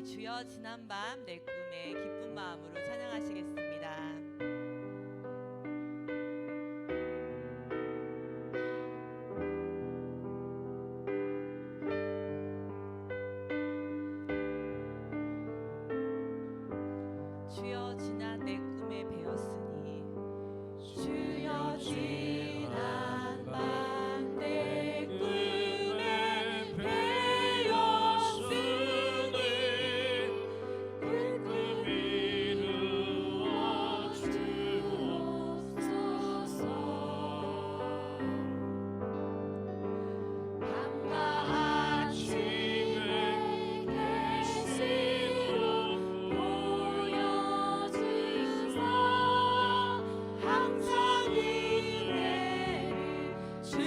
주여 지난밤 내 꿈에 기쁜 마음으로 찬양하시겠습니다. 주여 지난 내 꿈에 배었으니 주여 지난 밤 내 꿈에 배었으니 그 꿈 이루어 주옵소서. 밤과 아침에 계시로 보여주사 항상 은혜를 주옵소서.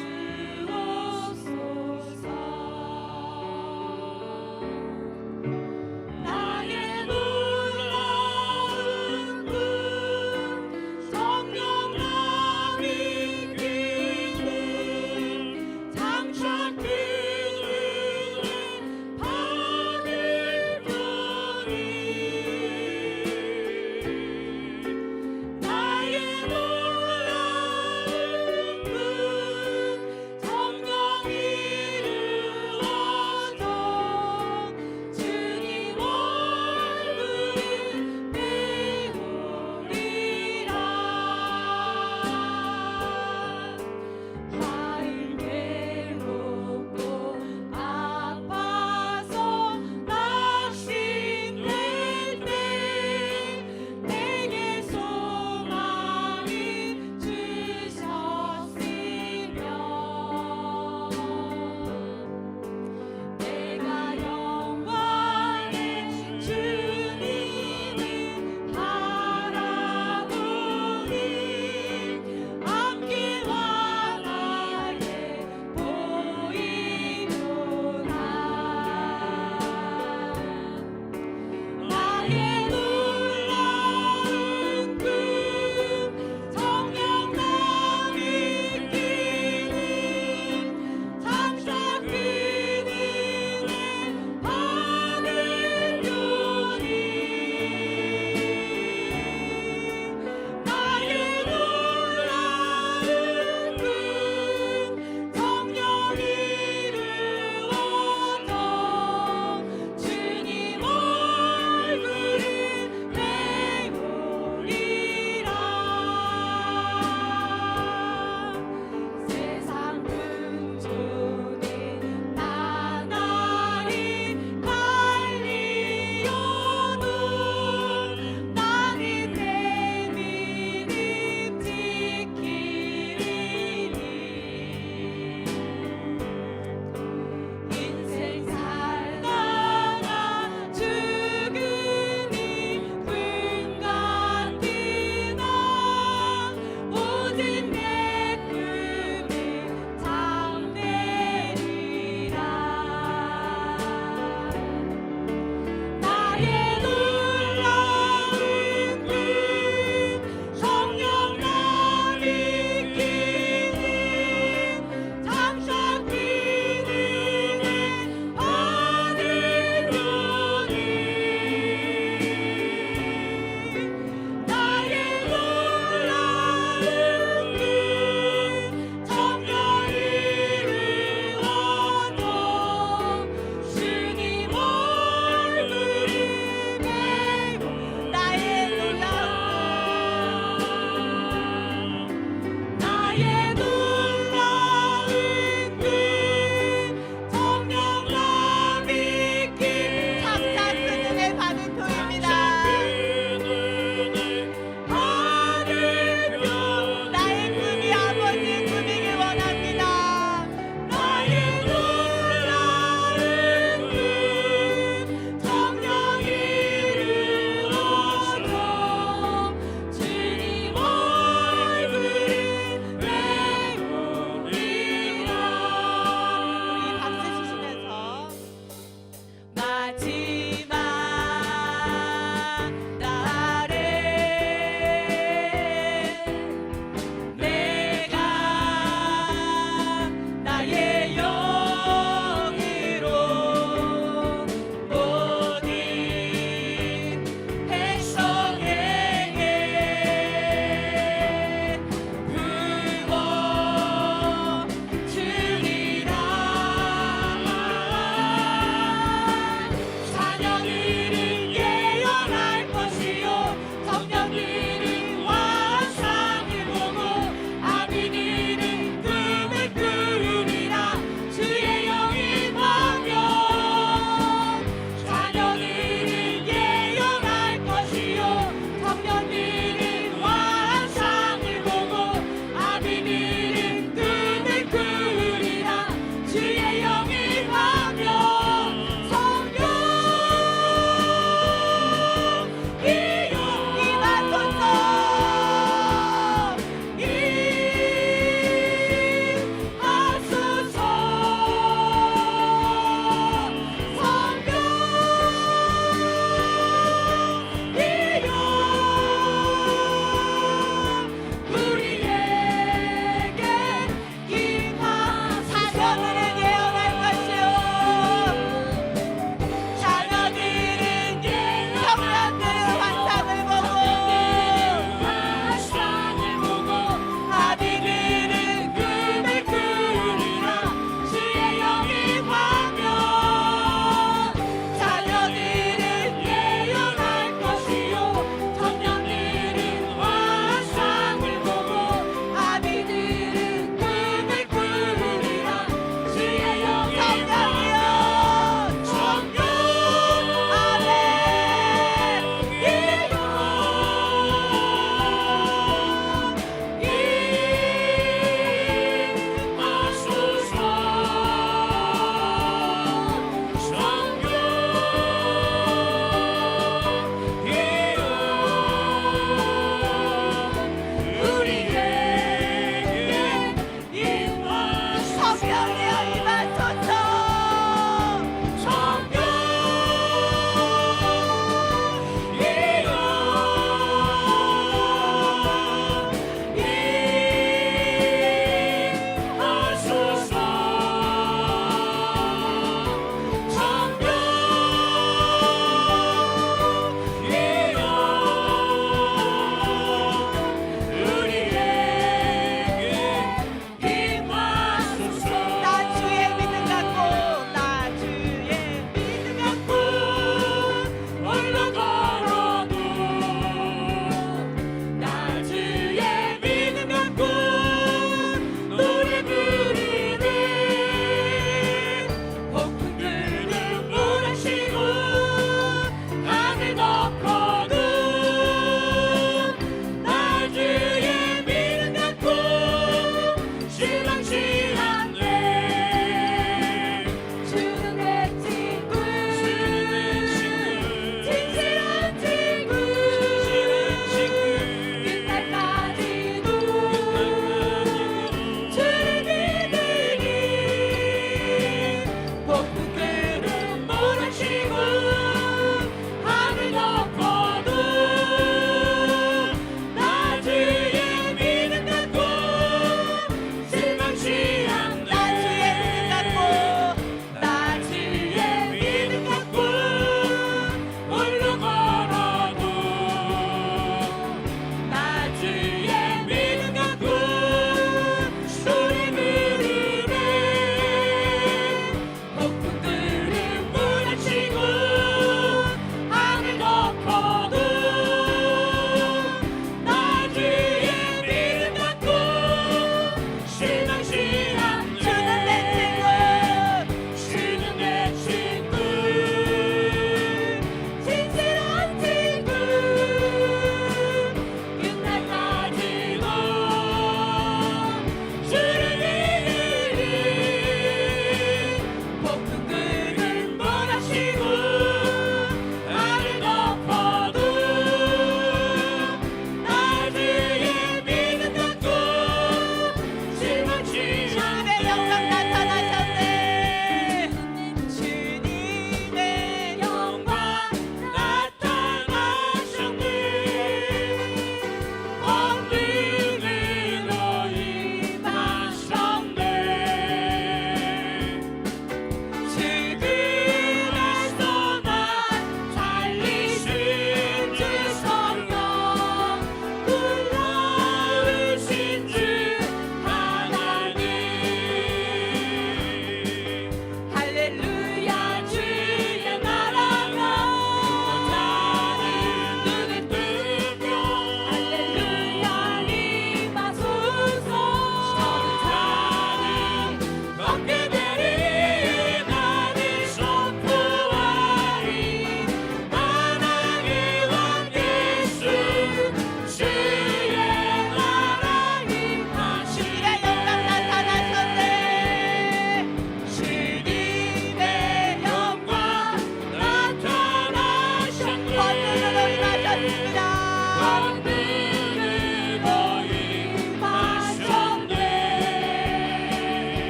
나의 놀라운 꿈 성령 나 이기는 장차 그 은혜 받을 뿐이 나의 놀라운 꿈 성령 이루어져 주님 얼굴을 배우리라. 화를 괴롭고 아파서 낙심될 때 내게 소망이 주셨으며 내가 영광의 주님을 바라보니 앞길과 나의 보이도다. 나의 놀라운 꿈 성령 나 이기는 장차 그 은혜 받을 뿐이 나의 놀라운 꿈 성령 이루어져 주님 얼굴을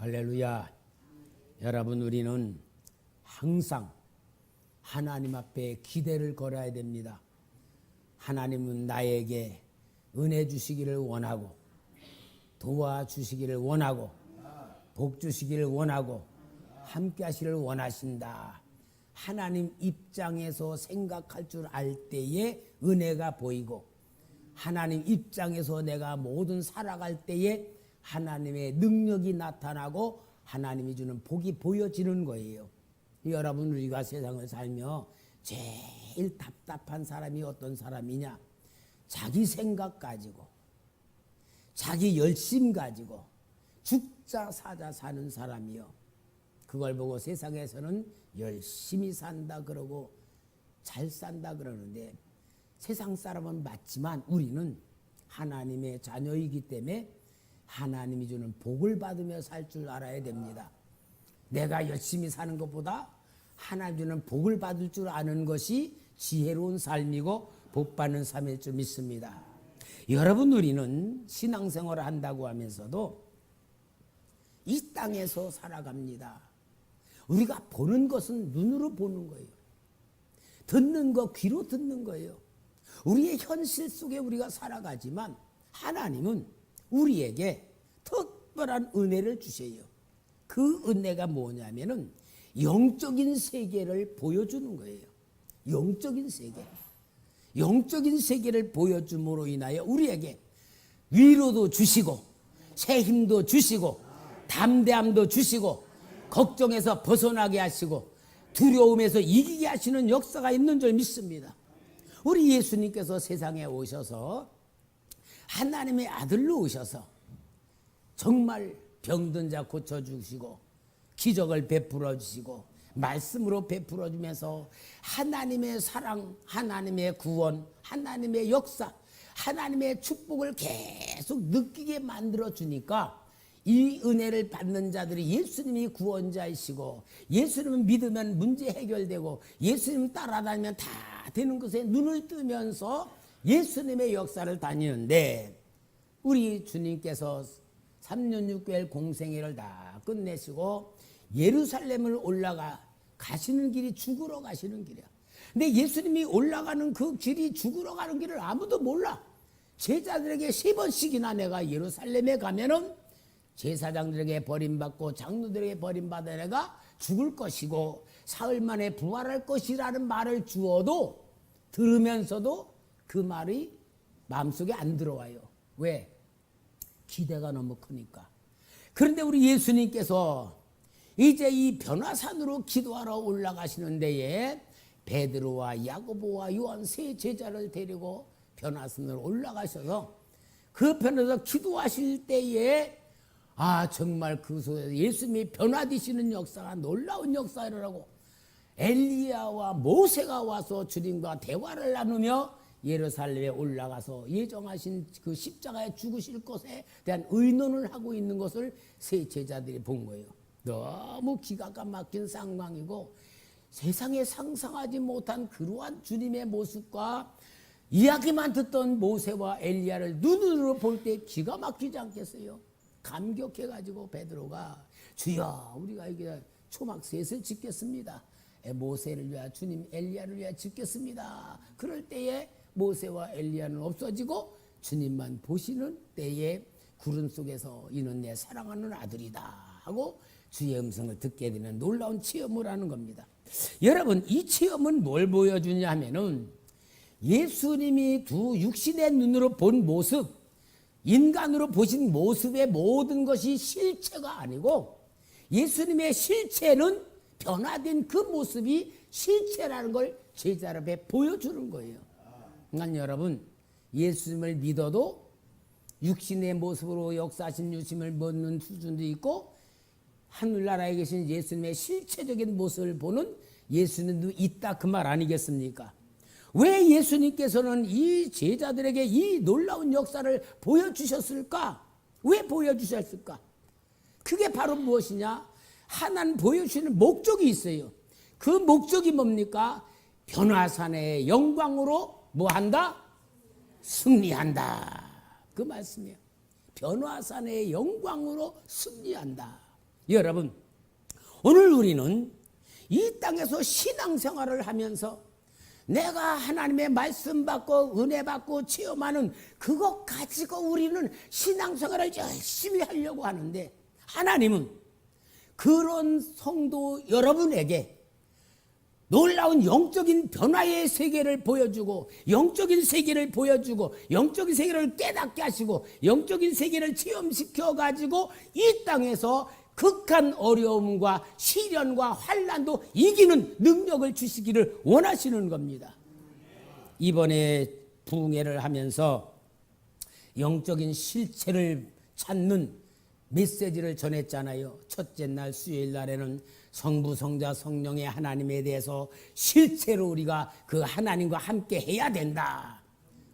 할렐루야. 여러분, 우리는 항상 하나님 앞에 기대를 걸어야 됩니다. 하나님은 나에게 은혜 주시기를 원하고, 도와주시기를 원하고, 복 주시기를 원하고, 함께 하시기를 원하신다. 하나님 입장에서 생각할 줄 알 때에 은혜가 보이고, 하나님 입장에서 내가 모든 살아갈 때에 하나님의 능력이 나타나고 하나님이 주는 복이 보여지는 거예요. 여러분, 우리가 세상을 살며 제일 답답한 사람이 어떤 사람이냐? 자기 생각 가지고, 자기 열심 가지고 죽자 사자 사는 사람이요. 그걸 보고 세상에서는 열심히 산다 그러고 잘 산다 그러는데, 세상 사람은 맞지만 우리는 하나님의 자녀이기 때문에 하나님이 주는 복을 받으며 살 줄 알아야 됩니다. 내가 열심히 사는 것보다 하나님 주는 복을 받을 줄 아는 것이 지혜로운 삶이고 복 받는 삶일 줄 믿습니다. 여러분, 우리는 신앙생활을 한다고 하면서도 이 땅에서 살아갑니다. 우리가 보는 것은 눈으로 보는 거예요. 듣는 거 귀로 듣는 거예요. 우리의 현실 속에 우리가 살아가지만 하나님은 우리에게 특별한 은혜를 주세요. 그 은혜가 뭐냐면은 영적인 세계를 보여주는 거예요. 영적인 세계. 영적인 세계를 보여줌으로 인하여 우리에게 위로도 주시고, 새 힘도 주시고, 담대함도 주시고, 걱정에서 벗어나게 하시고, 두려움에서 이기게 하시는 역사가 있는 줄 믿습니다. 우리 예수님께서 세상에 오셔서 하나님의 아들로 오셔서 정말 병든 자 고쳐주시고, 기적을 베풀어 주시고, 말씀으로 베풀어 주면서 하나님의 사랑, 하나님의 구원, 하나님의 역사, 하나님의 축복을 계속 느끼게 만들어 주니까 이 은혜를 받는 자들이 예수님이 구원자이시고, 예수님을 믿으면 문제 해결되고, 예수님 따라다니면 다 되는 것에 눈을 뜨면서 예수님의 역사를 다니는데, 우리 주님께서 3년 6개월 공생애를 다 끝내시고 예루살렘을 올라가 가시는 길이 죽으러 가시는 길이야. 근데 예수님이 올라가는 그 길이 죽으러 가는 길을 아무도 몰라. 제자들에게 3번씩이나 내가 예루살렘에 가면은 제사장들에게 버림받고 장로들에게 버림받아 내가 죽을 것이고 사흘 만에 부활할 것이라는 말을 주어도 들으면서도 그 말이 마음속에 안 들어와요. 왜? 기대가 너무 크니까. 그런데 우리 예수님께서 이제 이 변화산으로 기도하러 올라가시는 데에 베드로와 야고보와 요한 3 제자를 데리고 변화산으로 올라가셔서 그 편에서 기도하실 때에 정말 그 속에서 예수님이 변화되시는 역사가 놀라운 역사라고, 엘리야와 모세가 와서 주님과 대화를 나누며 예루살렘에 올라가서 예정하신 그 십자가에 죽으실 것에 대한 의논을 하고 있는 것을 3 제자들이 본 거예요. 너무 기가 막힌 상황이고 세상에 상상하지 못한 그러한 주님의 모습과 이야기만 듣던 모세와 엘리야를 눈으로 볼 때 기가 막히지 않겠어요? 감격해가지고 베드로가 주여, 우리가 이게 초막셋을 짓겠습니다. 모세를 위하여 주님, 엘리야를 위하여 짓겠습니다. 그럴 때에 모세와 엘리야는 없어지고 주님만 보시는 때에 구름 속에서 이는 내 사랑하는 아들이다 하고 주의 음성을 듣게 되는 놀라운 체험을 하는 겁니다. 여러분, 이 체험은 뭘 보여주냐 하면은 예수님이 두 육신의 눈으로 본 모습, 인간으로 보신 모습의 모든 것이 실체가 아니고 예수님의 실체는 변화된 그 모습이 실체라는 걸 제자 앞에 보여주는 거예요. 그러니까 여러분, 예수님을 믿어도 육신의 모습으로 역사하신 예수님을 믿는 수준도 있고 하늘나라에 계신 예수님의 실체적인 모습을 보는 예수님도 있다, 그 말 아니겠습니까? 왜 예수님께서는 이 제자들에게 이 놀라운 역사를 보여주셨을까? 왜 보여주셨을까? 그게 바로 무엇이냐? 하나님 보여주시는 목적이 있어요. 그 목적이 뭡니까? 변화산의 영광으로 뭐한다? 승리한다. 그 말씀이에요. 변화산의 영광으로 승리한다. 여러분, 오늘 우리는 이 땅에서 신앙생활을 하면서 내가 하나님의 말씀 받고 은혜 받고 체험하는 그것 가지고 우리는 신앙생활을 열심히 하려고 하는데, 하나님은 그런 성도 여러분에게 놀라운 영적인 변화의 세계를 보여주고, 영적인 세계를 보여주고, 영적인 세계를 깨닫게 하시고, 영적인 세계를 체험시켜 가지고 이 땅에서 극한 어려움과 시련과 환난도 이기는 능력을 주시기를 원하시는 겁니다. 이번에 부흥회를 하면서 영적인 실체를 찾는 메시지를 전했잖아요. 첫째 날 수요일 날에는 성부, 성자, 성령의 하나님에 대해서 실체로 우리가 그 하나님과 함께 해야 된다.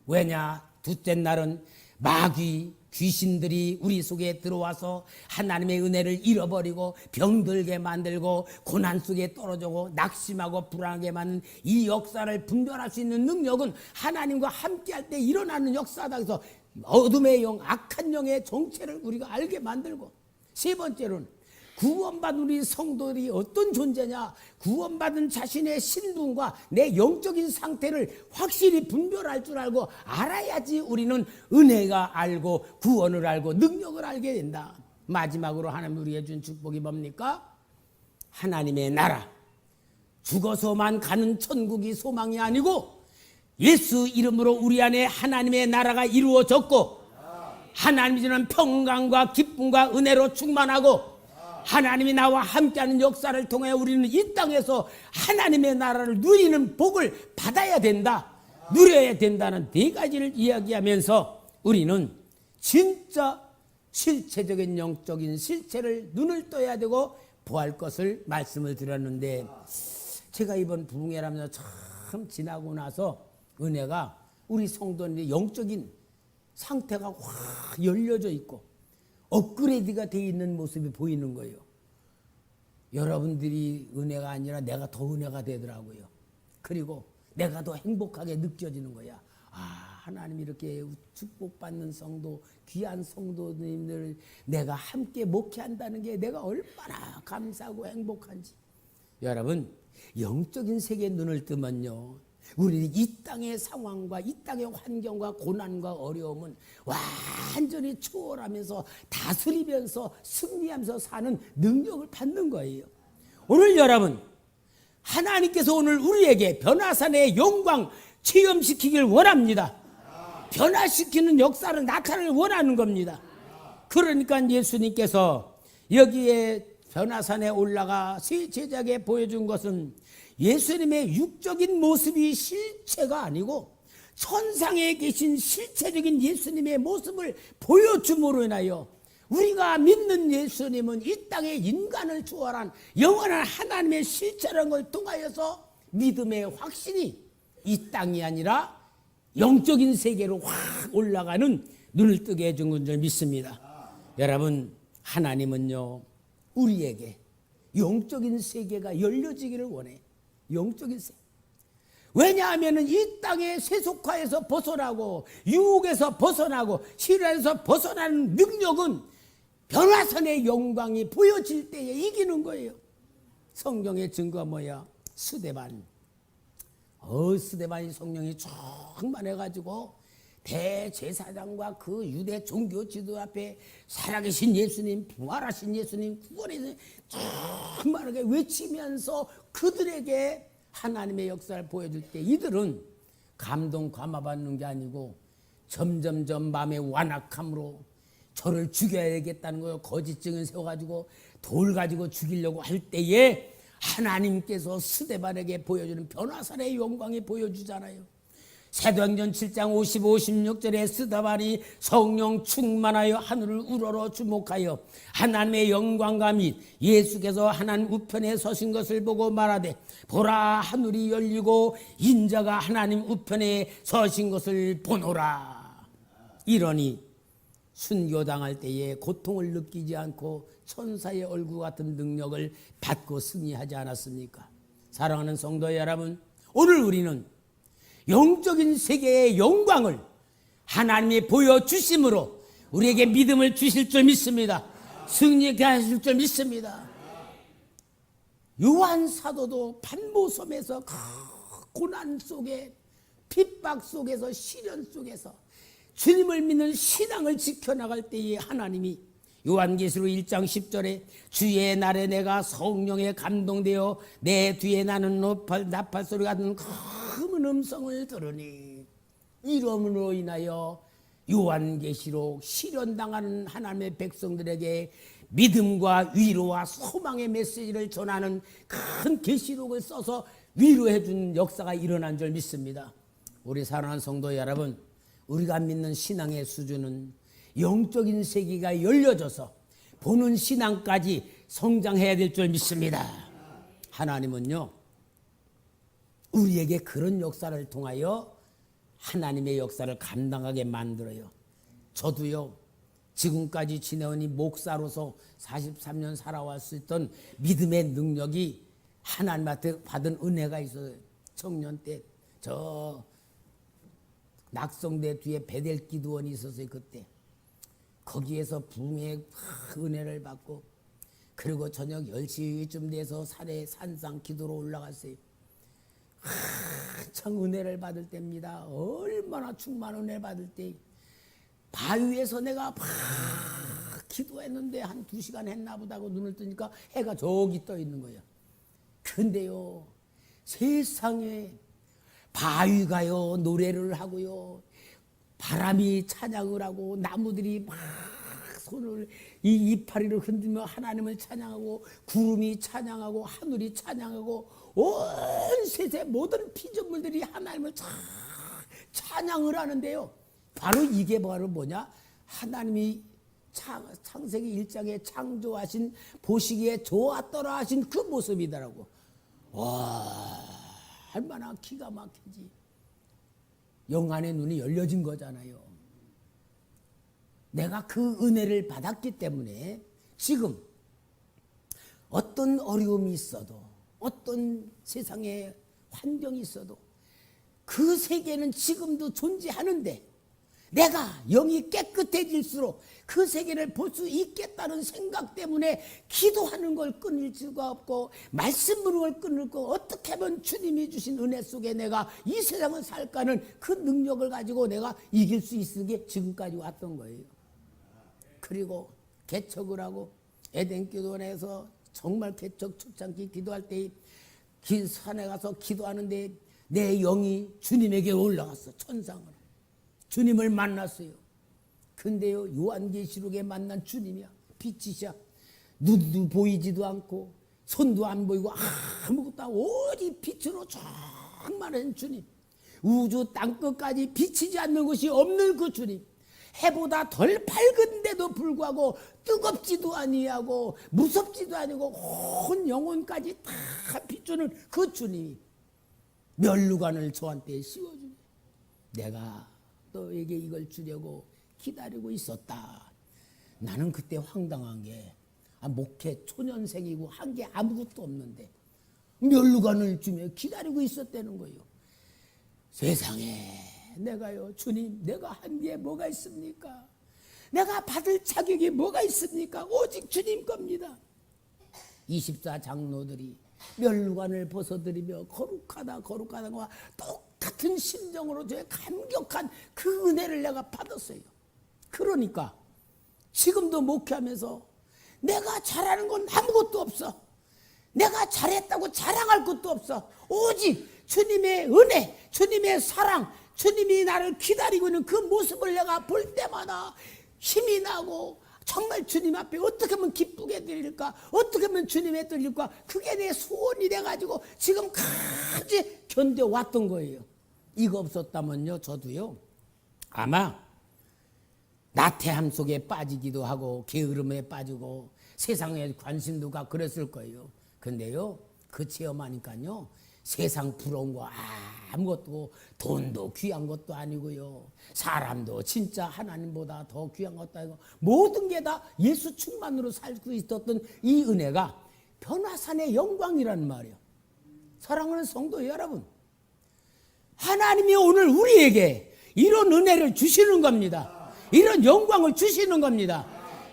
왜냐? 둘째 날은 마귀, 귀신들이 우리 속에 들어와서 하나님의 은혜를 잃어버리고 병들게 만들고 고난 속에 떨어지고 낙심하고 불안하게 만든 이 역사를 분별할 수 있는 능력은 하나님과 함께할 때 일어나는 역사다. 그래서 어둠의 영, 악한 영의 정체를 우리가 알게 만들고, 세 번째로는 구원받은 우리 성도들이 어떤 존재냐, 구원받은 자신의 신분과 내 영적인 상태를 확실히 분별할 줄 알고 알아야지 우리는 은혜가 알고 구원을 알고 능력을 알게 된다. 마지막으로 하나님 우리에게 준 축복이 뭡니까? 하나님의 나라, 죽어서만 가는 천국이 소망이 아니고 예수 이름으로 우리 안에 하나님의 나라가 이루어졌고, 하나님이 주는 평강과 기쁨과 은혜로 충만하고, 하나님이 나와 함께하는 역사를 통해 우리는 이 땅에서 하나님의 나라를 누리는 복을 받아야 된다, 누려야 된다는 네 가지를 이야기하면서 우리는 진짜 실체적인 영적인 실체를 눈을 떠야 되고 보할 것을 말씀을 드렸는데, 제가 이번 부흥회라면서 참 지나고 나서 은혜가 우리 성도들의 영적인 상태가 확 열려져 있고 업그레이드가 되어 있는 모습이 보이는 거예요. 여러분들이 은혜가 아니라 내가 더 은혜가 되더라고요. 그리고 내가 더 행복하게 느껴지는 거야. 아, 하나님 이렇게 축복받는 성도, 귀한 성도님들 내가 함께 목회한다는 게 내가 얼마나 감사하고 행복한지. 여러분, 영적인 세계에 눈을 뜨면요, 우리는 이 땅의 상황과 이 땅의 환경과 고난과 어려움은 완전히 초월하면서 다스리면서 승리하면서 사는 능력을 받는 거예요. 오늘 여러분, 하나님께서 오늘 우리에게 변화산의 영광 체험시키길 원합니다. 변화시키는 역사를 나타내길 원하는 겁니다. 그러니까 예수님께서 여기에 변화산에 올라가 세 제자에게 보여준 것은 예수님의 육적인 모습이 실체가 아니고 천상에 계신 실체적인 예수님의 모습을 보여줌으로 인하여 우리가 믿는 예수님은 이 땅에 인간을 초월한 영원한 하나님의 실체라는 걸 통하여서 믿음의 확신이 이 땅이 아니라 영적인 세계로 확 올라가는 눈을 뜨게 해준 건 줄 믿습니다. 여러분, 하나님은요, 우리에게 영적인 세계가 열려지기를 원해. 영적인 세계. 왜냐하면 이 땅의 세속화에서 벗어나고 유혹에서 벗어나고 시련에서 벗어나는 능력은 변화선의 영광이 보여질 때에 이기는 거예요. 성경의 증거가 뭐야? 스데반. 스데반이 성령이 충만해가지고 대제사장과 그 유대 종교 지도 앞에 살아계신 예수님, 부활하신 예수님, 구원의 충만하게 외치면서 그들에게 하나님의 역사를 보여줄 때 이들은 감동 감화받는 게 아니고 점점점 마음의 완악함으로 저를 죽여야겠다는 거예요. 거짓 증언 세워가지고 돌 가지고 죽이려고 할 때에 하나님께서 스데반에게 보여주는 변화산의 영광이 보여주잖아요. 사도행전 7장 55, 56절에 스데반이 성령 충만하여 하늘을 우러러 주목하여 하나님의 영광과 및 예수께서 하나님 우편에 서신 것을 보고 말하되 보라, 하늘이 열리고 인자가 하나님 우편에 서신 것을 보노라. 이러니 순교당할 때에 고통을 느끼지 않고 천사의 얼굴 같은 능력을 받고 승리하지 않았습니까? 사랑하는 성도 여러분, 오늘 우리는 영적인 세계의 영광을 하나님이 보여주심으로 우리에게 믿음을 주실 줄 믿습니다. 승리케 하실 줄 믿습니다. 요한 사도도 판모섬에서 그 고난 속에 핍박 속에서 시련 속에서 주님을 믿는 신앙을 지켜나갈 때에 하나님이 요한계시록 1장 10절에 주의 날에 내가 성령에 감동되어 내 뒤에 나는 나팔 소리 같은 큰 음성을 들으니 이름으로 인하여 요한계시록 시련당하는 하나님의 백성들에게 믿음과 위로와 소망의 메시지를 전하는 큰 계시록을 써서 위로해 준 역사가 일어난 줄 믿습니다. 우리 사랑하는 성도 여러분, 우리가 믿는 신앙의 수준은 영적인 세계가 열려져서 보는 신앙까지 성장해야 될 줄 믿습니다. 하나님은요, 우리에게 그런 역사를 통하여 하나님의 역사를 감당하게 만들어요. 저도요, 지금까지 지내온 이 목사로서 43년 살아왔었던 믿음의 능력이 하나님한테 받은 은혜가 있어요. 청년 때 저 낙성대 뒤에 베델 기도원이 있었어요. 그때 거기에서 부흥의 은혜를 받고, 그리고 저녁 10시쯤 돼서 산에 산상 기도로 올라갔어요. 한창 은혜를 받을 때입니다. 얼마나 충만한 은혜를 받을 때, 바위에서 내가 막 기도했는데 한 2시간 했나 보다고 눈을 뜨니까 해가 저기 떠 있는 거예요. 근데요, 세상에 바위가요 노래를 하고요, 바람이 찬양을 하고, 나무들이 막 손을 이 이파리를 흔들며 하나님을 찬양하고, 구름이 찬양하고, 하늘이 찬양하고, 온 세상의 모든 피조물들이 하나님을 찬양을 하는데요, 바로 이게 바로 뭐냐? 하나님이 창세기 1장에 창조하신, 보시기에 좋았더라 하신 그 모습이더라고. 와, 얼마나 기가 막히지. 영안의 눈이 열려진 거잖아요. 내가 그 은혜를 받았기 때문에 지금 어떤 어려움이 있어도, 어떤 세상의 환경이 있어도 그 세계는 지금도 존재하는데, 내가 영이 깨끗해질수록 그 세계를 볼 수 있겠다는 생각 때문에 기도하는 걸 끊을 수가 없고, 말씀 부르는 걸 끊을 거, 어떻게 하면 주님이 주신 은혜 속에 내가 이 세상을 살까는 그 능력을 가지고 내가 이길 수 있는 게 지금까지 왔던 거예요. 그리고 개척을 하고 에덴 기도원에서 정말 개척 초창기 기도할 때 긴 산에 가서 기도하는데 내 영이 주님에게 올라갔어. 천상으로 주님을 만났어요. 근데요, 요한계시록에 만난 주님이야. 빛이셔. 눈도 보이지도 않고 손도 안 보이고 아무것도 안, 오직 빛으로 충만한 주님, 우주 땅끝까지 비치지 않는 것이 없는 그 주님, 해보다 덜 밝은데도 불구하고 뜨겁지도 아니하고 무섭지도 아니고 온 영혼까지 다 비추는 그 주님이 면류관을 저한테 씌워주네. 내가 너에게 이걸 주려고 기다리고 있었다. 나는 그때 황당한 게, 목회 초년생이고 한 게 아무것도 없는데 면류관을 주며 기다리고 있었다는 거예요. 세상에 내가요, 주님, 내가 한 게 뭐가 있습니까? 내가 받을 자격이 뭐가 있습니까? 오직 주님 겁니다. 24장로들이 면류관을 벗어드리며 거룩하다 거룩하다와 똑같은 심정으로 저의 감격한 그 은혜를 내가 받았어요. 그러니까 지금도 목회하면서 내가 잘하는 건 아무것도 없어. 내가 잘했다고 자랑할 것도 없어. 오직 주님의 은혜, 주님의 사랑, 주님이 나를 기다리고 있는 그 모습을 내가 볼 때마다 힘이 나고, 정말 주님 앞에 어떻게 하면 기쁘게 드릴까, 어떻게 하면 주님의 드릴까, 그게 내 소원이 돼가지고 지금까지 견뎌왔던 거예요. 이거 없었다면요, 저도요 아마 나태함 속에 빠지기도 하고 게으름에 빠지고 세상에 관심도 가 그랬을 거예요. 근데요, 그 체험하니까요, 세상 부러운 거 아무것도, 돈도 귀한 것도 아니고요, 사람도 진짜 하나님보다 더 귀한 것도 아니고, 모든 게 다 예수 충만으로 살 수 있었던 이 은혜가 변화산의 영광이라는 말이에요. 사랑하는 성도 여러분, 하나님이 오늘 우리에게 이런 은혜를 주시는 겁니다. 이런 영광을 주시는 겁니다.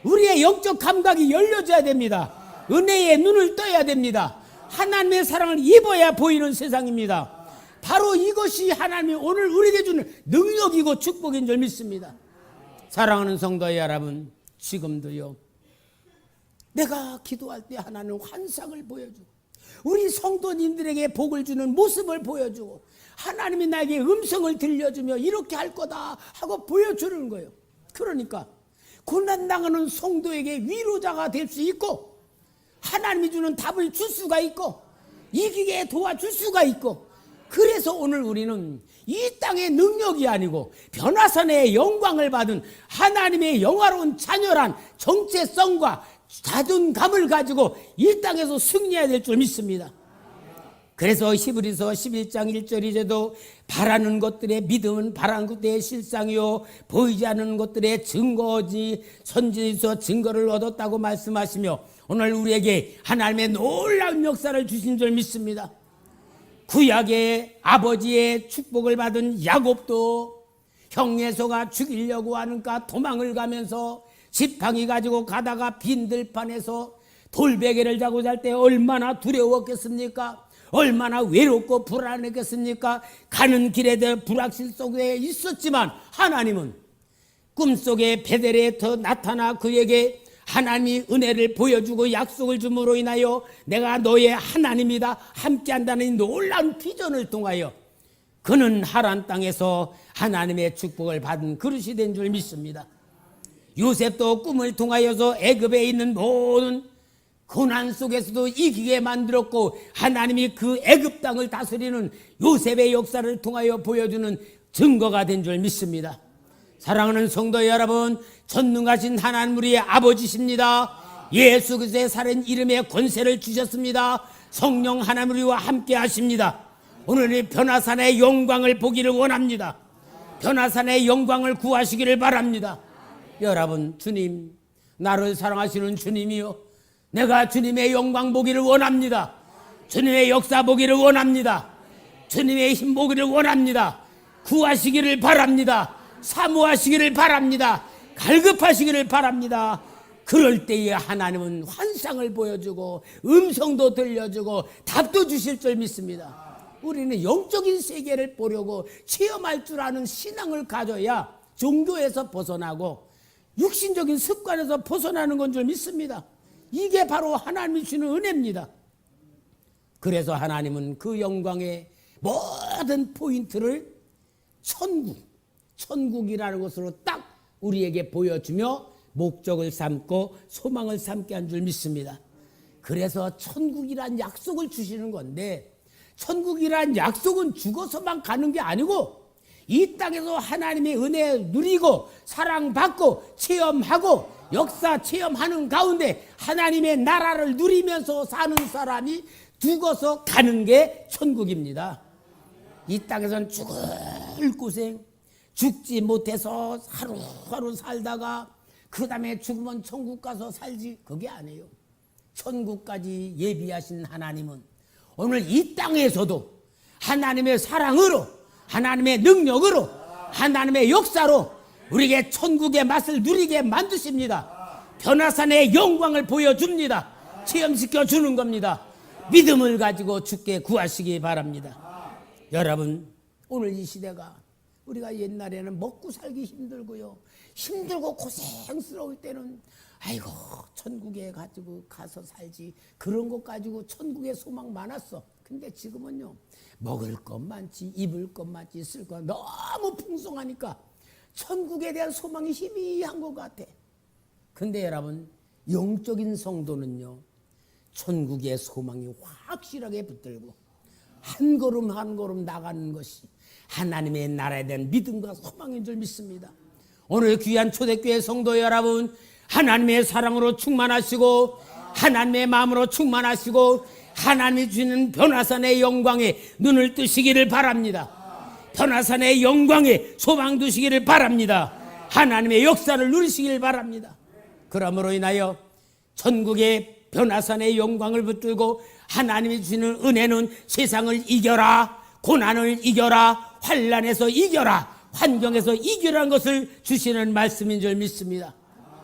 우리의 영적 감각이 열려져야 됩니다. 은혜의 눈을 떠야 됩니다. 하나님의 사랑을 입어야 보이는 세상입니다. 바로 이것이 하나님이 오늘 우리에게 주는 능력이고 축복인 줄 믿습니다. 사랑하는 성도 여러분, 지금도요, 내가 기도할 때 하나님 환상을 보여주고 우리 성도님들에게 복을 주는 모습을 보여주고 하나님이 나에게 음성을 들려주며 이렇게 할 거다 하고 보여주는 거예요. 그러니까 고난당하는 성도에게 위로자가 될 수 있고 하나님이 주는 답을 줄 수가 있고 이기게 도와줄 수가 있고, 그래서 오늘 우리는 이 땅의 능력이 아니고 변화산의 영광을 받은 하나님의 영화로운 자녀란 정체성과 자존감을 가지고 이 땅에서 승리해야 될 줄 믿습니다. 그래서 히브리서 11장 1절이제도 바라는 것들의 믿음은 바라는 것들의 실상이요 보이지 않는 것들의 증거지 선지에서 증거를 얻었다고 말씀하시며 오늘 우리에게 하나님의 놀라운 역사를 주신 줄 믿습니다. 구약의 아버지의 축복을 받은 야곱도 형 에서가 죽이려고 하는가 도망을 가면서 지팡이 가지고 가다가 빈 들판에서 돌베개를 자고 잘 때 얼마나 두려웠겠습니까? 얼마나 외롭고 불안했겠습니까? 가는 길에 대한 불확실 속에 있었지만 하나님은 꿈속에 베델에서 나타나 그에게 하나님이 은혜를 보여주고 약속을 줌으로 인하여 내가 너의 하나님이다 함께한다는 놀라운 비전을 통하여 그는 하란 땅에서 하나님의 축복을 받은 그릇이 된 줄 믿습니다. 요셉도 꿈을 통하여서 애굽에 있는 모든 고난 속에서도 이기게 만들었고 하나님이 그 애굽 땅을 다스리는 요셉의 역사를 통하여 보여주는 증거가 된 줄 믿습니다. 사랑하는 성도 여러분, 전능하신 하나님 우리의 아버지십니다. 예수 그리스도의 살인 이름의 권세를 주셨습니다. 성령 하나님 우리와 함께 하십니다. 오늘 이 변화산의 영광을 보기를 원합니다. 변화산의 영광을 구하시기를 바랍니다. 여러분, 주님, 나를 사랑하시는 주님이요, 내가 주님의 영광 보기를 원합니다. 주님의 역사 보기를 원합니다. 주님의 힘 보기를 원합니다. 구하시기를 바랍니다. 사모하시기를 바랍니다. 갈급하시기를 바랍니다. 그럴 때에 하나님은 환상을 보여주고 음성도 들려주고 답도 주실 줄 믿습니다. 우리는 영적인 세계를 보려고 체험할 줄 아는 신앙을 가져야 종교에서 벗어나고 육신적인 습관에서 벗어나는 건 줄 믿습니다. 이게 바로 하나님이 주는 은혜입니다. 그래서 하나님은 그 영광의 모든 포인트를 천국이라는 것으로 딱 우리에게 보여주며 목적을 삼고 소망을 삼게 한 줄 믿습니다. 그래서 천국이란 약속을 주시는 건데, 천국이란 약속은 죽어서만 가는 게 아니고 이 땅에서 하나님의 은혜 누리고 사랑받고 체험하고 역사 체험하는 가운데 하나님의 나라를 누리면서 사는 사람이 죽어서 가는 게 천국입니다. 이 땅에서는 죽을 고생, 죽지 못해서 하루하루 살다가 그 다음에 죽으면 천국 가서 살지, 그게 아니에요. 천국까지 예비하신 하나님은 오늘 이 땅에서도 하나님의 사랑으로, 하나님의 능력으로, 하나님의 역사로 우리에게 천국의 맛을 누리게 만드십니다. 변화산의 영광을 보여줍니다. 체험시켜 주는 겁니다. 믿음을 가지고 주께 구하시기 바랍니다. 여러분, 오늘 이 시대가 우리가 옛날에는 먹고 살기 힘들고요, 힘들고 고생스러울 때는 아이고 천국에 가지고 가서 살지, 그런 것 가지고 천국에 소망 많았어. 근데 지금은요, 먹을 것 많지, 입을 것 많지, 쓸 것 너무 풍성하니까 천국에 대한 소망이 희미한 것 같아. 근데 여러분, 영적인 성도는요, 천국의 소망이 확실하게 붙들고 한 걸음 한 걸음 나가는 것이 하나님의 나라에 대한 믿음과 소망인 줄 믿습니다. 오늘 귀한 초대교회 성도 여러분, 하나님의 사랑으로 충만하시고 하나님의 마음으로 충만하시고 하나님이 주는 변화산의 영광에 눈을 뜨시기를 바랍니다. 변화산의 영광에 소망 두시기를 바랍니다. 하나님의 역사를 누리시기를 바랍니다. 그러므로 인하여 천국의 변화산의 영광을 붙들고 하나님이 주시는 은혜는 세상을 이겨라, 고난을 이겨라, 환난에서 이겨라, 환경에서 이겨라는 것을 주시는 말씀인 줄 믿습니다.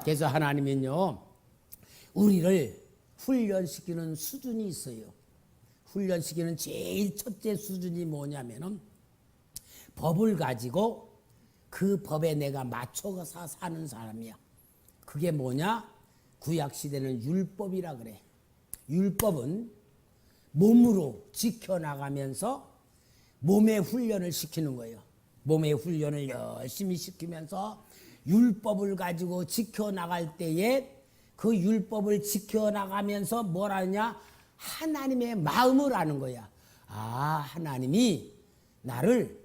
그래서 하나님은요, 우리를 훈련시키는 수준이 있어요. 훈련시키는 제일 첫째 수준이 뭐냐면은 법을 가지고 그 법에 내가 맞춰서 사는 사람이야. 그게 뭐냐? 구약시대는 율법이라 그래. 율법은 몸으로 지켜나가면서 몸의 훈련을 시키는 거예요. 몸의 훈련을 열심히 시키면서 율법을 가지고 지켜나갈 때에 그 율법을 지켜나가면서 뭘 하느냐? 하나님의 마음을 아는 거야. 아, 하나님이 나를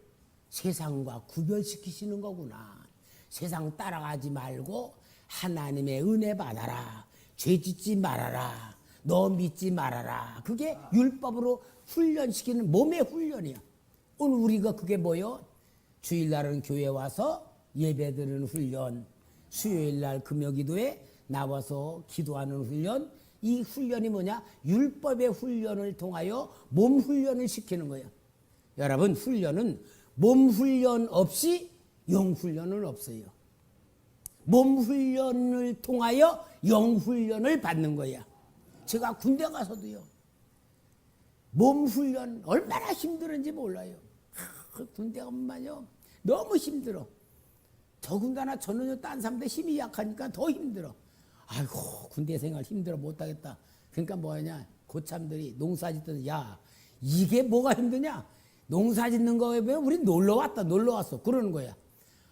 세상과 구별시키시는 거구나. 세상 따라가지 말고 하나님의 은혜 받아라. 죄 짓지 말아라. 너 믿지 말아라. 그게 율법으로 훈련시키는 몸의 훈련이야. 오늘 우리가 그게 뭐요? 주일날은 교회 와서 예배드리는 훈련, 수요일날 금요기도에 나와서 기도하는 훈련, 이 훈련이 뭐냐? 율법의 훈련을 통하여 몸 훈련을 시키는 거예요. 여러분, 훈련은 몸 훈련 없이 영 훈련은 없어요. 몸 훈련을 통하여 영 훈련을 받는 거야. 제가 군대 가서도요, 몸 훈련 얼마나 힘들은지 몰라요. 군대 가면요 너무 힘들어. 더군다나 저는요 딴 사람들 힘이 약하니까 더 힘들어. 아이고, 군대 생활 힘들어 못하겠다. 그러니까 뭐하냐, 고참들이 농사 짓던, 야, 이게 뭐가 힘드냐? 농사 짓는 거에 비해 우리 놀러 왔어 그러는 거야.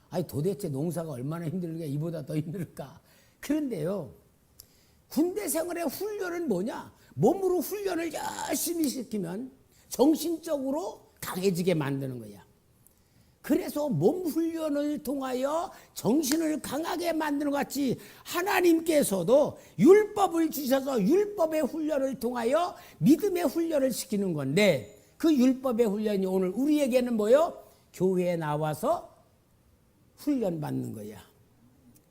아니, 도대체 농사가 얼마나 힘들까? 이보다 더 힘들까? 그런데요, 군대 생활의 훈련은 뭐냐? 몸으로 훈련을 열심히 시키면 정신적으로 강해지게 만드는 거야. 그래서 몸 훈련을 통하여 정신을 강하게 만드는 것 같이 하나님께서도 율법을 주셔서 율법의 훈련을 통하여 믿음의 훈련을 시키는 건데, 그 율법의 훈련이 오늘 우리에게는 뭐요? 교회에 나와서 훈련 받는 거야.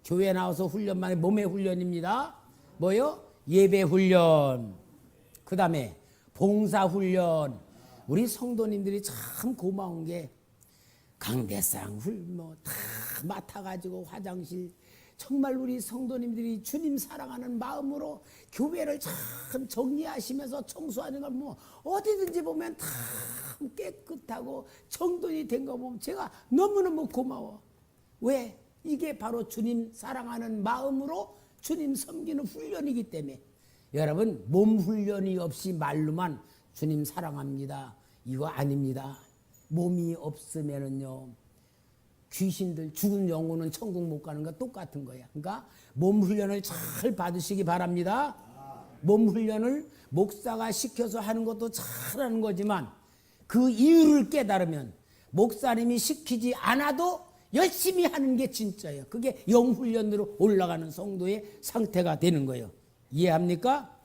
교회에 나와서 훈련 받는 몸의 훈련입니다. 뭐요? 예배 훈련, 그 다음에 봉사 훈련. 우리 성도님들이 참 고마운 게 강대상 다 맡아가지고 화장실, 정말 우리 성도님들이 주님 사랑하는 마음으로 교회를 참 정리하시면서 청소하는 걸 뭐 어디든지 보면 참 깨끗하고 정돈이 된 거 보면 제가 너무너무 고마워. 왜? 이게 바로 주님 사랑하는 마음으로 주님 섬기는 훈련이기 때문에. 여러분, 몸 훈련이 없이 말로만 주님 사랑합니다, 이거 아닙니다. 몸이 없으면은요, 귀신들, 죽은 영혼은 천국 못 가는 거 똑같은 거야. 그러니까 몸 훈련을 잘 받으시기 바랍니다. 몸 훈련을 목사가 시켜서 하는 것도 잘하는 거지만 그 이유를 깨달으면 목사님이 시키지 않아도 열심히 하는 게 진짜예요. 그게 영 훈련으로 올라가는 성도의 상태가 되는 거예요. 이해합니까?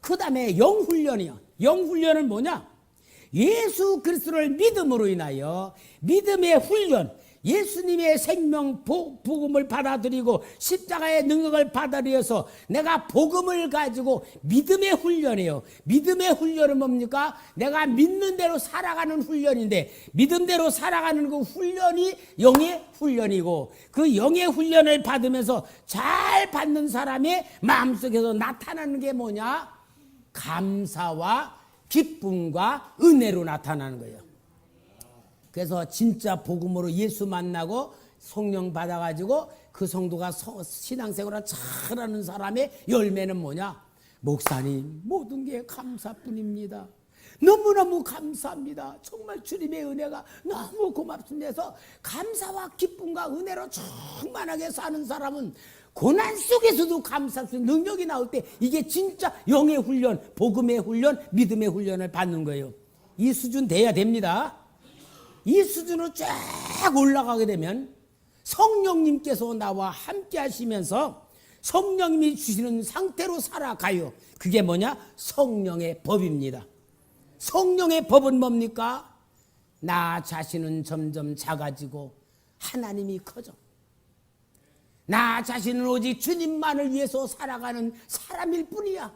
그 다음에 영 훈련이요. 영 훈련은 뭐냐? 예수 그리스도를 믿음으로 인하여 믿음의 훈련, 예수님의 생명 복음을 받아들이고 십자가의 능력을 받아들여서 내가 복음을 가지고 믿음의 훈련이에요. 믿음의 훈련은 뭡니까? 내가 믿는 대로 살아가는 훈련인데, 믿음대로 살아가는 그 훈련이 영의 훈련이고, 그 영의 훈련을 받으면서 잘 받는 사람의 마음속에서 나타나는 게 뭐냐? 감사와 기쁨과 은혜로 나타나는 거예요. 그래서 진짜 복음으로 예수 만나고 성령 받아가지고 그 성도가 신앙생활을 잘하는 사람의 열매는 뭐냐? 목사님, 모든 게 감사뿐입니다. 너무너무 감사합니다. 정말 주님의 은혜가 너무 고맙습니다. 해서 감사와 기쁨과 은혜로 충만하게 사는 사람은 고난 속에서도 감사할 수 있는 능력이 나올 때, 이게 진짜 영의 훈련, 복음의 훈련, 믿음의 훈련을 받는 거예요. 이 수준 돼야 됩니다. 이 수준으로 쫙 올라가게 되면 성령님께서 나와 함께 하시면서 성령님이 주시는 상태로 살아가요. 그게 뭐냐? 성령의 법입니다. 성령의 법은 뭡니까? 나 자신은 점점 작아지고 하나님이 커져. 나 자신은 오직 주님만을 위해서 살아가는 사람일 뿐이야.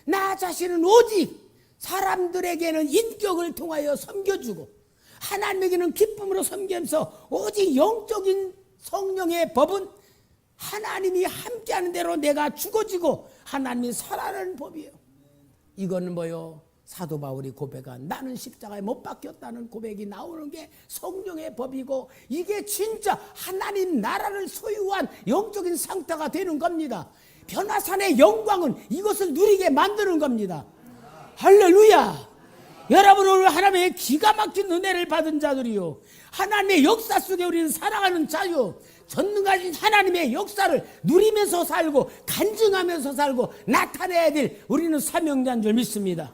나 자신은 오직 사람들에게는 인격을 통하여 섬겨주고 하나님에게는 기쁨으로 섬기면서 오직 영적인 성령의 법은 하나님이 함께하는 대로 내가 죽어지고 하나님이 살아나는 법이에요. 이거는 뭐요? 사도 바울이 고백한 나는 십자가에 못 박혔다는 고백이 나오는 게 성령의 법이고, 이게 진짜 하나님 나라를 소유한 영적인 상태가 되는 겁니다. 변화산의 영광은 이것을 누리게 만드는 겁니다. 할렐루야. 여러분, 오늘 하나님의 기가 막힌 은혜를 받은 자들이요, 하나님의 역사 속에 우리는 살아가는 자요, 전능하신 하나님의 역사를 누리면서 살고 간증하면서 살고 나타내야 될 우리는 사명자인 줄 믿습니다.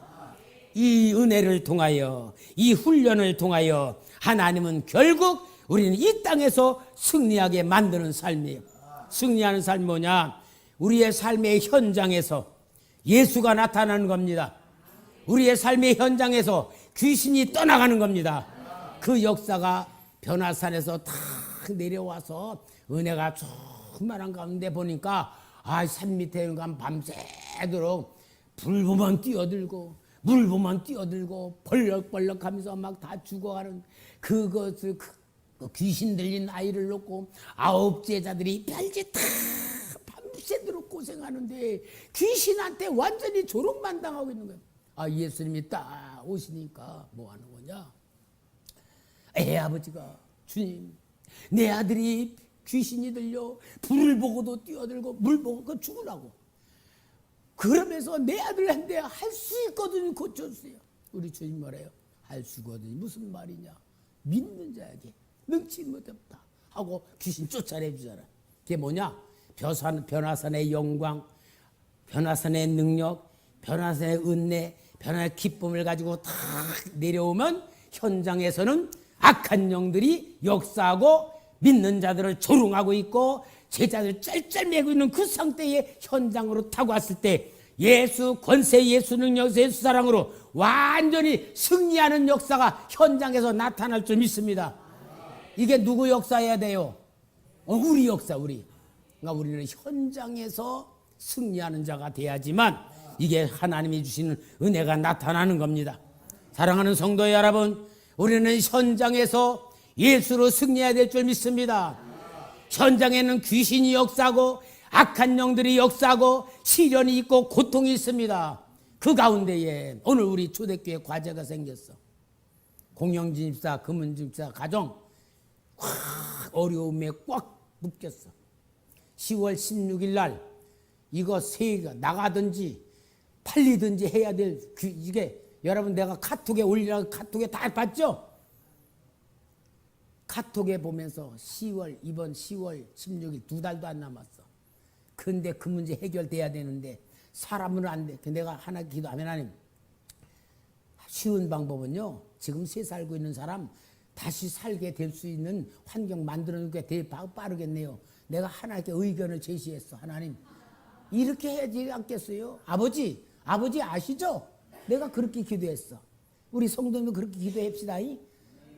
이 은혜를 통하여, 이 훈련을 통하여 하나님은 결국 우리는 이 땅에서 승리하게 만드는 삶이에요. 승리하는 삶이 뭐냐? 우리의 삶의 현장에서 예수가 나타나는 겁니다. 우리의 삶의 현장에서 귀신이 떠나가는 겁니다. 그 역사가 변화산에서 탁 내려와서 은혜가 충만한 가운데 보니까 산 밑에 가면 밤새도록 불 보면 뛰어들고 물 보면 뛰어들고 벌럭벌럭하면서 막 다 죽어가는 그것을, 그 귀신 들린 아이를 놓고 9 제자들이 별짓 다 밤새도록 고생하는데 귀신한테 완전히 조롱만 당하고 있는 거예요. 예수님이 딱 오시니까 뭐 하는 거냐? 아버지가, 주님, 내 아들이 귀신이 들려 불을 보고도 뛰어들고 물 보고 죽으라고. 그러면서 내 아들한테 할 수 있거든 고쳐주세요. 우리 주님 뭐래요? 할 수 있거든 무슨 말이냐? 믿는 자에게 능치 못없다 하고 귀신 쫓아내주잖아. 그게 뭐냐? 변화산의 영광, 변화산의 능력, 변화산의 은혜, 변화의 기쁨을 가지고 탁 내려오면 현장에서는 악한 영들이 역사하고 믿는 자들을 조롱하고 있고 제자들 짤짤매고 있는 그 상태의 현장으로 타고 왔을 때 예수 권세, 예수 능력, 예수 사랑으로 완전히 승리하는 역사가 현장에서 나타날 줄 믿습니다. 이게 누구 역사해야 돼요? 우리 역사, 우리. 그러니까 우리는 현장에서 승리하는 자가 돼야지만 이게 하나님이 주시는 은혜가 나타나는 겁니다. 사랑하는 성도 여러분, 우리는 현장에서 예수로 승리해야 될 줄 믿습니다. 현장에는 귀신이 역사하고 악한 영들이 역사하고 시련이 있고 고통이 있습니다. 그 가운데에 오늘 우리 초대교회 과제가 생겼어. 공영진입사, 금은진입사 가정 확 어려움에 꽉 묶였어. 10월 16일 날 이거 세가 나가든지 팔리든지 해야 될 이게 여러분 내가 카톡에 올리라고 카톡에 다 봤죠? 카톡에 보면서 이번 10월 16일 2달도 안 남았어. 근데 그 문제 해결돼야 되는데 사람은 안 돼. 내가 하나 기도하면 하나님, 쉬운 방법은요, 지금 새 살고 있는 사람 다시 살게 될 수 있는 환경 만드는 게 되게 빠르겠네요. 내가 하나님께 의견을 제시했어. 하나님, 이렇게 해야지 않겠어요? 아버지 아시죠? 내가 그렇게 기도했어. 우리 성도님도 그렇게 기도합시다.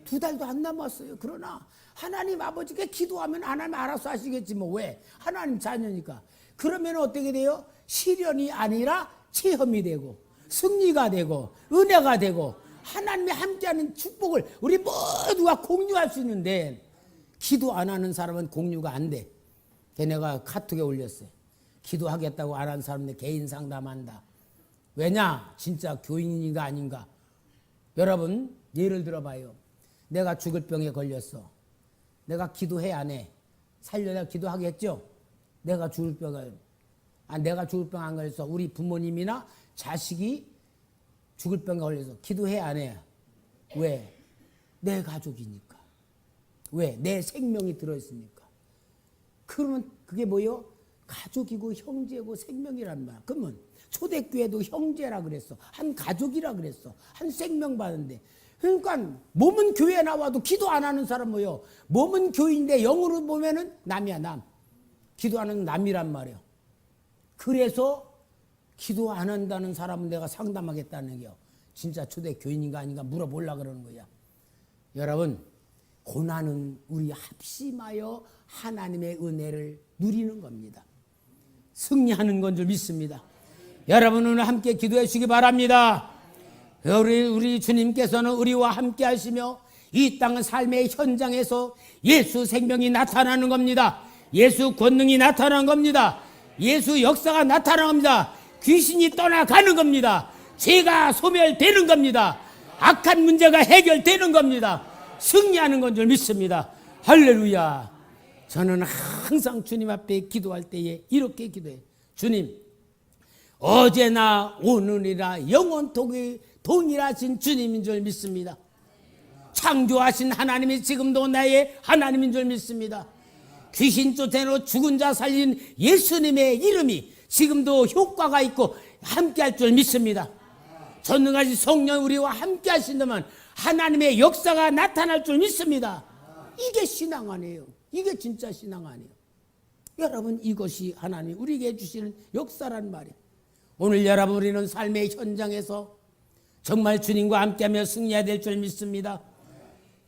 2달도 안 남았어요. 그러나 하나님 아버지께 기도하면 하나님 알아서 하시겠지 뭐. 왜? 하나님 자녀니까. 그러면 어떻게 돼요? 시련이 아니라 체험이 되고 승리가 되고 은혜가 되고 하나님이 함께하는 축복을 우리 모두가 공유할 수 있는데, 기도 안 하는 사람은 공유가 안 돼. 걔네가 카톡에 올렸어요. 기도하겠다고 안 하는 사람들 개인 상담한다. 왜냐? 진짜 교인인가 아닌가. 여러분 예를 들어봐요. 내가 죽을 병에 걸렸어. 내가 기도해 안 해? 살려야 기도하겠죠? 내가 죽을 병에 내가 죽을 병 안 걸렸어. 우리 부모님이나 자식이 죽을 병에 걸려서 기도해 안 해? 왜? 내 가족이니까. 왜? 내 생명이 들어있으니까. 그러면 그게 뭐요? 가족이고 형제고 생명이란 말. 그러면 초대교회도 형제라 그랬어. 한 가족이라 그랬어. 한 생명 받는데. 그러니까 몸은 교회에 나와도 기도 안 하는 사람 뭐요? 몸은 교인인데 영으로 보면은 남이야, 남. 기도하는 남이란 말이야. 그래서 기도 안 한다는 사람은 내가 상담하겠다는 게요. 진짜 초대 교인인가 아닌가 물어보려고 그러는 거야. 여러분, 고난은 우리 합심하여 하나님의 은혜를 누리는 겁니다. 승리하는 건 줄 믿습니다. 여러분 오늘 함께 기도해 주시기 바랍니다. 우리 주님께서는 우리와 함께 하시며 이 땅 삶의 현장에서 예수 생명이 나타나는 겁니다. 예수 권능이 나타난 겁니다. 예수 역사가 나타난 겁니다. 귀신이 떠나가는 겁니다. 죄가 소멸되는 겁니다. 악한 문제가 해결되는 겁니다. 승리하는 건 줄 믿습니다. 할렐루야. 저는 항상 주님 앞에 기도할 때에 이렇게 기도해요. 주님, 어제나 오늘이나 영원토록 동일하신 주님인 줄 믿습니다. 창조하신 하나님이 지금도 나의 하나님인 줄 믿습니다. 귀신 쫓아내고 죽은 자 살린 예수님의 이름이 지금도 효과가 있고 함께할 줄 믿습니다. 전능하신 성령 우리와 함께 하신다면 하나님의 역사가 나타날 줄 믿습니다. 이게 신앙 아니에요. 이게 진짜 신앙 아니에요. 여러분, 이것이 하나님이 우리에게 주시는 역사란 말이에요. 오늘 여러분, 우리는 삶의 현장에서 정말 주님과 함께하며 승리해야 될 줄 믿습니다.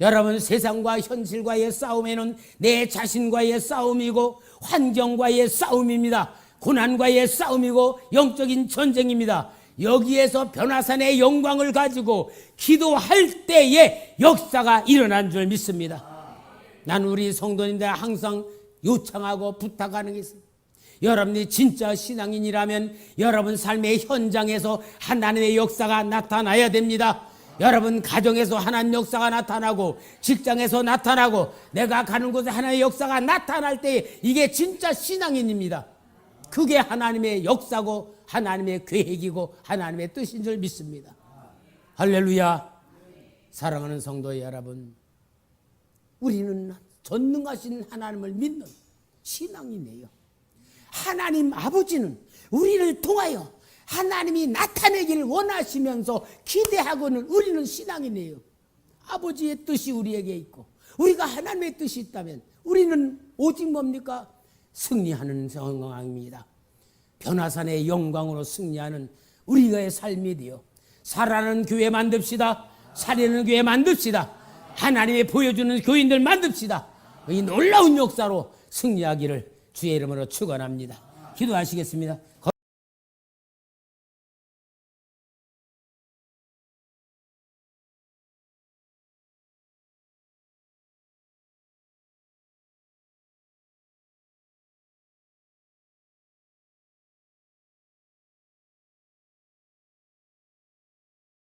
여러분, 세상과 현실과의 싸움에는 내 자신과의 싸움이고 환경과의 싸움입니다. 고난과의 싸움이고 영적인 전쟁입니다. 여기에서 변화산의 영광을 가지고 기도할 때에 역사가 일어난 줄 믿습니다. 난 우리 성도님들 항상 요청하고 부탁하는 게 있습니다. 여러분이 진짜 신앙인이라면 여러분 삶의 현장에서 하나님의 역사가 나타나야 됩니다. 여러분 가정에서 하나님 역사가 나타나고 직장에서 나타나고 내가 가는 곳에 하나님의 역사가 나타날 때 이게 진짜 신앙인입니다. 그게 하나님의 역사고 하나님의 계획이고 하나님의 뜻인 줄 믿습니다. 할렐루야. 사랑하는 성도 여러분, 우리는 전능하신 하나님을 믿는 신앙이네요. 하나님 아버지는 우리를 통하여 하나님이 나타내기를 원하시면서 기대하고는 우리는 신앙이네요. 아버지의 뜻이 우리에게 있고 우리가 하나님의 뜻이 있다면 우리는 오직 뭡니까? 승리하는 상황입니다. 변화산의 영광으로 승리하는 우리의 삶이 되어 살아나는 교회 만듭시다. 살리는 교회 만듭시다. 하나님이 보여주는 교인들 만듭시다. 이 놀라운 역사로 승리하기를 주의 이름으로 축원합니다. 기도하시겠습니다.